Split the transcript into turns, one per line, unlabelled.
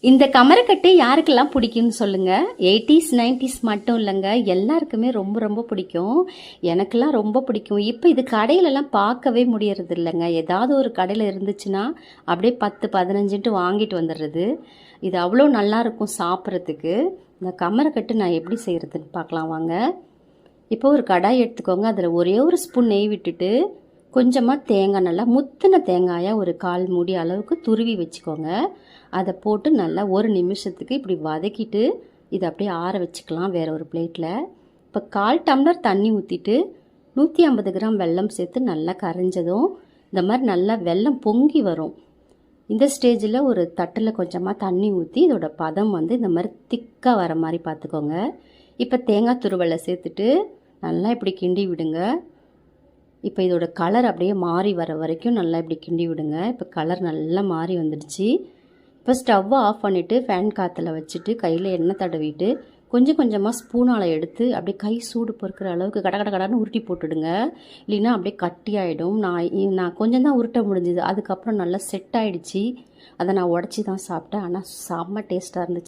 இந்த கமரக்கட்டு யாருக்கெல்லாம் பிடிக்கும்னு சொல்லுங்கள். 80s 90s மட்டும் இல்லைங்க, எல்லாருக்குமே ரொம்ப ரொம்ப பிடிக்கும். எனக்கெல்லாம் ரொம்ப பிடிக்கும். இப்போ இது கடையிலலாம் பார்க்கவே முடியறது இல்லைங்க. ஏதாவது ஒரு கடையில் இருந்துச்சுன்னா அப்படியே 10 15ன்ட்டு வாங்கிட்டு வந்துடுறது. இது அவ்வளோ நல்லாயிருக்கும் சாப்பிட்றதுக்கு. இந்த கமரக்கட்டு நான் எப்படி செய்கிறதுன்னு பார்க்கலாம் வாங்க. இப்போ ஒரு கடாய் எடுத்துக்கோங்க. அதில் ஒரே ஒரு ஸ்பூன் நெய் விட்டுட்டு கொஞ்சமாக தேங்காய், நல்லா முத்தின தேங்காயை ஒரு 1/4 மூடி அளவுக்கு துருவி வச்சுக்கோங்க. அதை போட்டு நல்லா ஒரு நிமிஷத்துக்கு இப்படி வதக்கிட்டு இதை அப்படியே ஆற வச்சுக்கலாம் வேறு ஒரு பிளேட்டில். இப்போ 1/4 டம்ளர் தண்ணி ஊற்றிட்டு 150 கிராம் வெல்லம் சேர்த்து நல்லா கரைஞ்சதும் இந்த மாதிரி நல்லா வெல்லம் பொங்கி வரும். இந்த ஸ்டேஜில் ஒரு தட்டில் கொஞ்சமாக தண்ணி ஊற்றி இதோட பதம் இந்த மாதிரி திக்காக வர மாதிரி பார்த்துக்கோங்க. இப்போ தேங்காய் துருவலை சேர்த்துட்டு நல்லா இப்படி கிண்டி விடுங்க. இப்போ இதோட கலர் அப்படியே மாறி வர வரைக்கும் நல்லா இப்படி கிண்டி விடுங்க. இப்போ கலர் நல்லா மாறி வந்துடுச்சு. இப்போ ஸ்டவ்வை ஆஃப் பண்ணிவிட்டு ஃபேன் காற்றுல வச்சுட்டு கையில் எண்ணெய் தடவிட்டு கொஞ்சம் கொஞ்சமாக ஸ்பூனால் எடுத்து அப்படியே கை சூடு பொறுக்கிற அளவுக்கு கடன்னு உருட்டி போட்டுடுங்க. இல்லைன்னா அப்படியே கட்டி ஆகிடும். நான் கொஞ்சம் தான் உருட்ட முடிஞ்சுது. அதுக்கப்புறம் நல்லா செட் ஆகிடுச்சு. அதை நான் உடச்சி தான் சாப்பிட்டேன். ஆனால் செம்ம டேஸ்ட்டாக இருந்துச்சு.